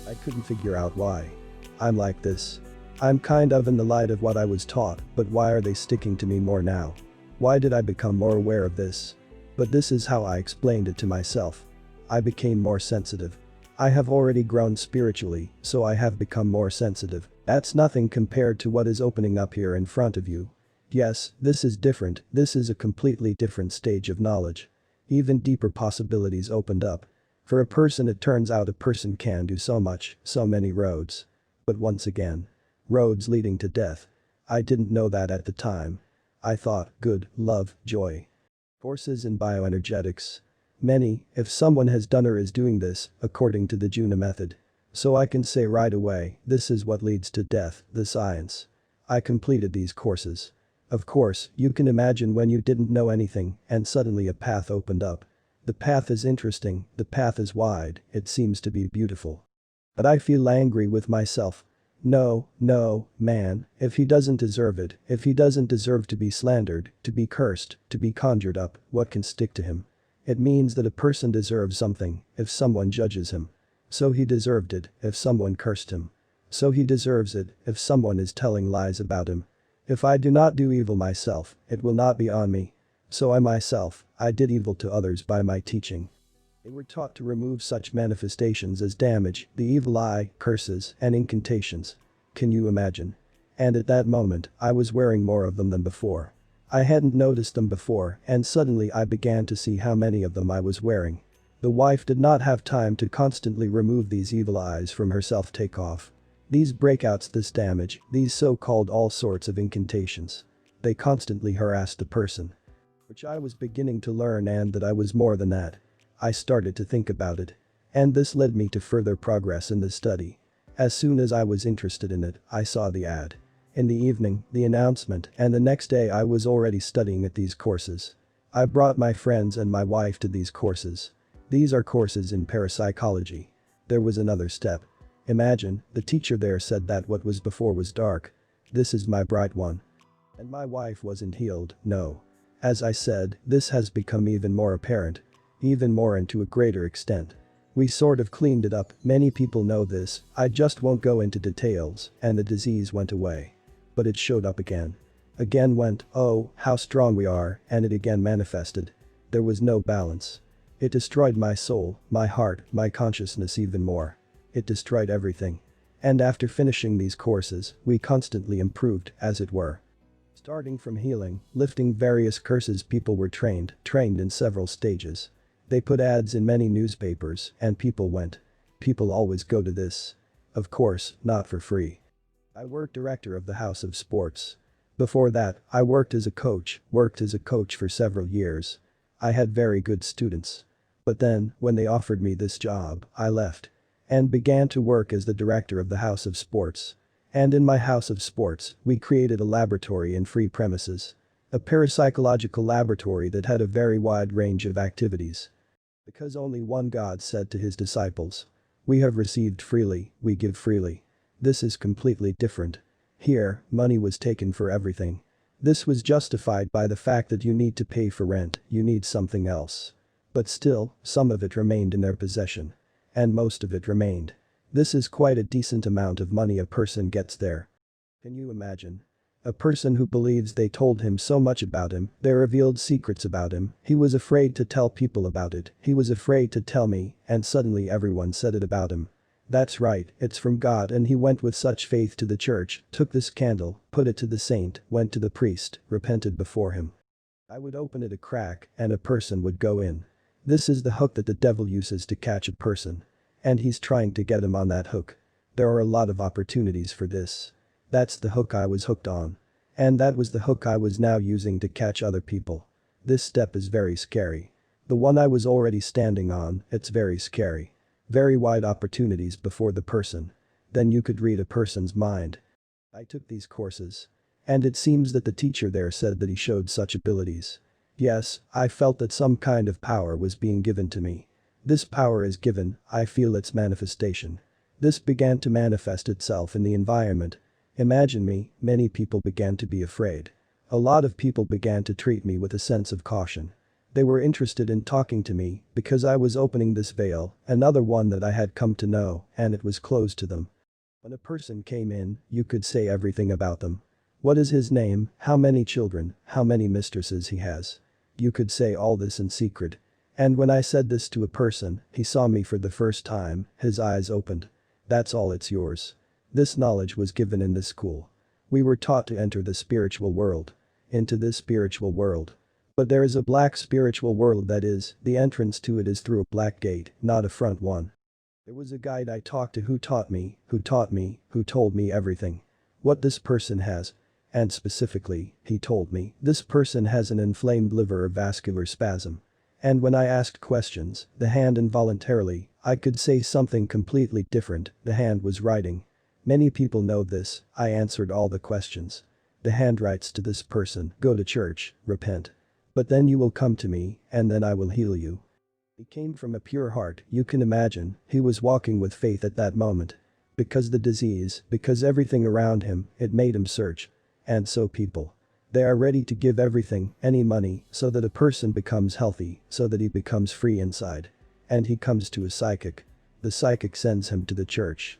I couldn't figure out why. I'm like this. I'm kind of in the light of what I was taught, but why are they sticking to me more now? Why did I become more aware of this? But this is how I explained it to myself. I became more sensitive. I have already grown spiritually, so I have become more sensitive. That's nothing compared to what is opening up here in front of you. Yes, this is different, this is a completely different stage of knowledge. Even deeper possibilities opened up. For a person, it turns out a person can do so much, so many roads. But once again, roads leading to death. I didn't know that at the time. I thought, good, love, joy. Courses in bioenergetics. Many, if someone has done or is doing this, according to the Juna method. So I can say right away, this is what leads to death, the science. I completed these courses. Of course, you can imagine when you didn't know anything and suddenly a path opened up. The path is interesting, the path is wide, it seems to be beautiful. But I feel angry with myself. No, man, if he doesn't deserve it, if he doesn't deserve to be slandered, to be cursed, to be conjured up, what can stick to him? It means that a person deserves something if someone judges him. So he deserved it if someone cursed him. So he deserves it if someone is telling lies about him. If I do not do evil myself, it will not be on me. So I myself, I did evil to others by my teaching. They were taught to remove such manifestations as damage, the evil eye, curses, and incantations. Can you imagine? And at that moment, I was wearing more of them than before. I hadn't noticed them before, and suddenly I began to see how many of them I was wearing. The wife did not have time to constantly remove these evil eyes from herself. Take off. These breakouts, this damage, these so-called all sorts of incantations. They constantly harassed the person. Which I was beginning to learn, and that I was more than that. I started to think about it. And this led me to further progress in the study. As soon as I was interested in it, I saw the ad. In the evening, the announcement, and the next day I was already studying at these courses. I brought my friends and my wife to these courses. These are courses in parapsychology. There was another step. Imagine, the teacher there said that what was before was dark. This is my bright one. And my wife wasn't healed, no. As I said, this has become even more apparent. Even more and to a greater extent. We sort of cleaned it up, many people know this, I just won't go into details, and the disease went away. But it showed up again. Again went, oh, how strong we are, and it again manifested. There was no balance. It destroyed my soul, my heart, my consciousness even more. It destroyed everything. And after finishing these courses, we constantly improved, as it were. Starting from healing, lifting various curses, people were trained in several stages. They put ads in many newspapers, and people went. People always go to this. Of course, not for free. I worked director of the House of Sports. Before that, I worked as a coach for several years. I had very good students. But then, when they offered me this job, I left. And began to work as the director of the House of Sports. And in my House of Sports, we created a laboratory in free premises. A parapsychological laboratory that had a very wide range of activities. Because only one God said to his disciples, "We have received freely, we give freely." This is completely different. Here, money was taken for everything. This was justified by the fact that you need to pay for rent, you need something else. But still, some of it remained in their possession. And most of it remained. This is quite a decent amount of money a person gets there. Can you imagine? A person who believes they told him so much about him, they revealed secrets about him, he was afraid to tell people about it, he was afraid to tell me, and suddenly everyone said it about him. That's right, it's from God, and he went with such faith to the church, took this candle, put it to the saint, went to the priest, repented before him. I would open it a crack, and a person would go in. This is the hook that the devil uses to catch a person. And he's trying to get him on that hook. There are a lot of opportunities for this. That's the hook I was hooked on. And that was the hook I was now using to catch other people. This step is very scary. The one I was already standing on, it's very scary. Very wide opportunities before the person. Then you could read a person's mind. I took these courses. And it seems that the teacher there said that he showed such abilities. Yes, I felt that some kind of power was being given to me. This power is given, I feel its manifestation. This began to manifest itself in the environment. Imagine me, many people began to be afraid. A lot of people began to treat me with a sense of caution. They were interested in talking to me because I was opening this veil, another one that I had come to know, and it was closed to them. When a person came in, you could say everything about them. What is his name, how many children, how many mistresses he has. You could say all this in secret. And when I said this to a person, he saw me for the first time, his eyes opened. That's all, it's yours. This knowledge was given in this school. We were taught to enter the spiritual world. Into this spiritual world. But there is a black spiritual world, that is, the entrance to it is through a black gate, not a front one. There was a guide I talked to who told me everything. What this person has. And specifically, he told me, this person has an inflamed liver or vascular spasm. And when I asked questions, the hand involuntarily, I could say something completely different, the hand was writing. Many people know this, I answered all the questions. The hand writes to this person, go to church, repent. But then you will come to me, and then I will heal you. He came from a pure heart, you can imagine, he was walking with faith at that moment. Because the disease, because everything around him, it made him search. And so people. They are ready to give everything, any money, so that a person becomes healthy, so that he becomes free inside. And he comes to a psychic. The psychic sends him to the church.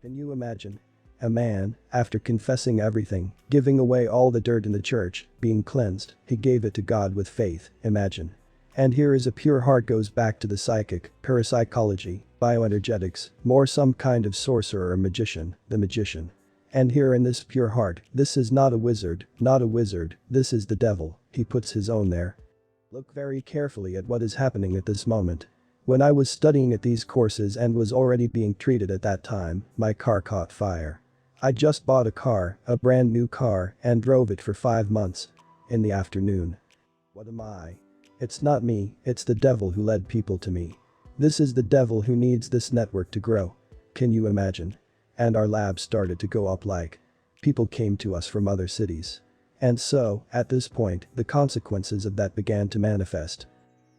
Can you imagine? A man, after confessing everything, giving away all the dirt in the church, being cleansed, he gave it to God with faith, imagine. And here is a pure heart goes back to the psychic, parapsychology, bioenergetics, more some kind of sorcerer or magician, the magician. And here in this pure heart, this is not a wizard, this is the devil, he puts his own there. Look very carefully at what is happening at this moment. When I was studying at these courses and was already being treated at that time, my car caught fire. I just bought a car, a brand new car, and drove it for 5 months. In the afternoon. What am I? It's not me, it's the devil who led people to me. This is the devil who needs this network to grow. Can you imagine? And our labs started to go up like. People came to us from other cities. And so, at this point, the consequences of that began to manifest.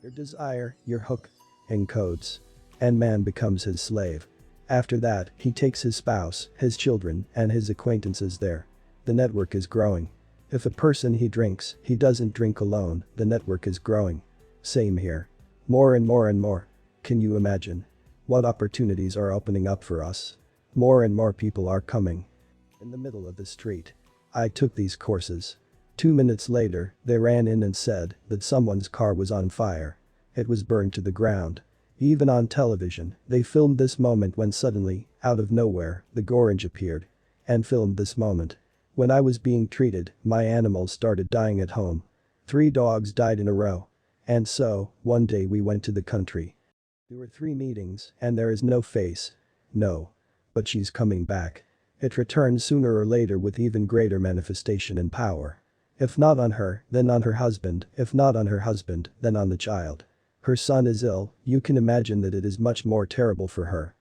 Your desire, your hook, encodes. And man becomes his slave. After that, he takes his spouse, his children, and his acquaintances there. The network is growing. If a person he drinks, he doesn't drink alone, the network is growing. Same here. More and more and more. Can you imagine? What opportunities are opening up for us? More and more people are coming. In the middle of the street. I took these courses. 2 minutes later, they ran in and said that someone's car was on fire. It was burned to the ground. Even on television, they filmed this moment when suddenly, out of nowhere, the orange appeared. And filmed this moment. When I was being treated, my animals started dying at home. 3 dogs died in a row. And so, one day we went to the country. There were 3 meetings, and there is no face. No. But she's coming back. It returns sooner or later with even greater manifestation and power. If not on her, then on her husband, if not on her husband, then on the child. Her son is ill, you can imagine that it is much more terrible for her.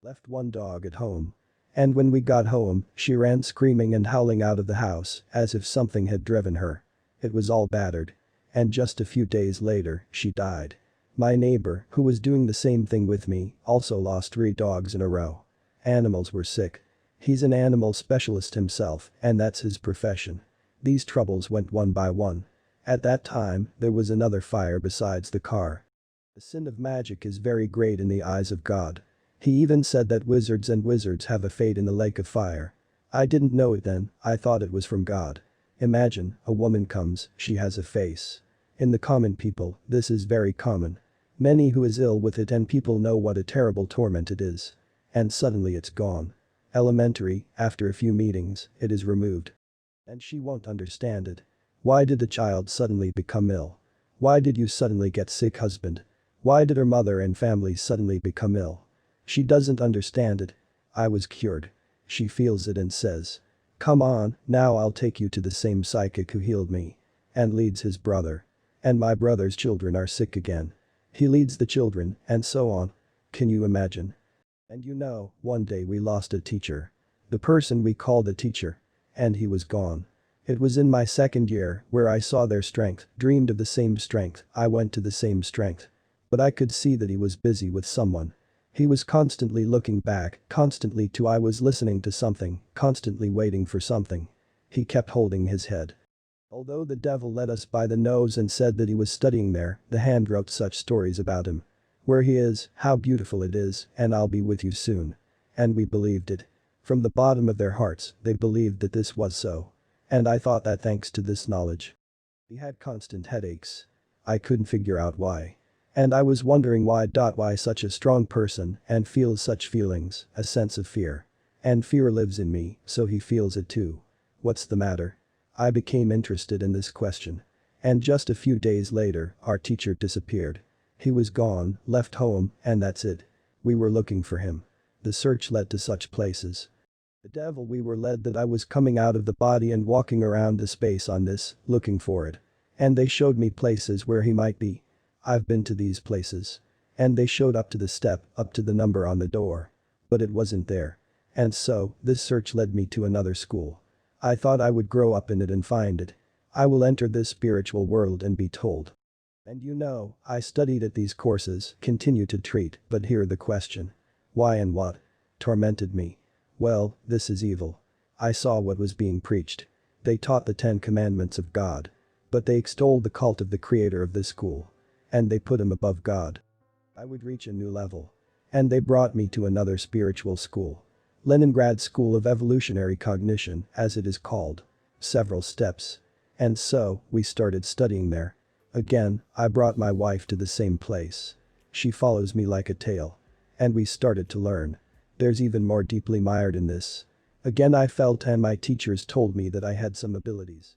Left 1 dog at home. And when we got home, she ran screaming and howling out of the house, as if something had driven her. It was all battered. And just a few days later, she died. My neighbor, who was doing the same thing with me, also lost 3 dogs in a row. Animals were sick. He's an animal specialist himself, and that's his profession. These troubles went one by one. At that time, there was another fire besides the car. The sin of magic is very great in the eyes of God. He even said that wizards have a fate in the lake of fire. I didn't know it then, I thought it was from God. Imagine, a woman comes, she has a face. In the common people, this is very common. Many who is ill with it and people know what a terrible torment it is. And suddenly it's gone. Elementary, after a few meetings, it is removed. And she won't understand it. Why did the child suddenly become ill? Why did you suddenly get sick, husband? Why did her mother and family suddenly become ill? She doesn't understand it. I was cured. She feels it and says. Come on, now I'll take you to the same psychic who healed me. And leads his brother. And my brother's children are sick again. He leads the children, and so on. Can you imagine? And you know, one day we lost a teacher. The person we called a teacher. And he was gone. It was in my 2nd year where I saw their strength, dreamed of the same strength, I went to the same strength. But I could see that he was busy with someone. He was constantly looking back, constantly to I was listening to something, constantly waiting for something. He kept holding his head. Although the devil led us by the nose and said that he was studying there, the hand wrote such stories about him. Where he is, how beautiful it is, and I'll be with you soon. And we believed it. From the bottom of their hearts, they believed that this was so. And I thought that thanks to this knowledge. He had constant headaches. I couldn't figure out why. And I was wondering why such a strong person and feels such feelings, a sense of fear. And fear lives in me, so he feels it too. What's the matter? I became interested in this question. And just a few days later, our teacher disappeared. He was gone, left home, and that's it. We were looking for him. The search led to such places. The devil we were led that I was coming out of the body and walking around the space on this, looking for it. And they showed me places where he might be. I've been to these places. And they showed up to the step, up to the number on the door. But it wasn't there. And so, this search led me to another school. I thought I would grow up in it and find it. I will enter this spiritual world and be told. And you know, I studied at these courses, continue to treat, but here the question. Why and what? Tormented me. Well, this is evil. I saw what was being preached. They taught the 10 commandments of God. But they extolled the cult of the creator of this school. And they put him above God. I would reach a new level. And they brought me to another spiritual school. Leningrad School of Evolutionary Cognition, as it is called. Several steps. And so, we started studying there. Again, I brought my wife to the same place. She follows me like a tail. And we started to learn. There's even more deeply mired in this. Again I felt and my teachers told me that I had some abilities.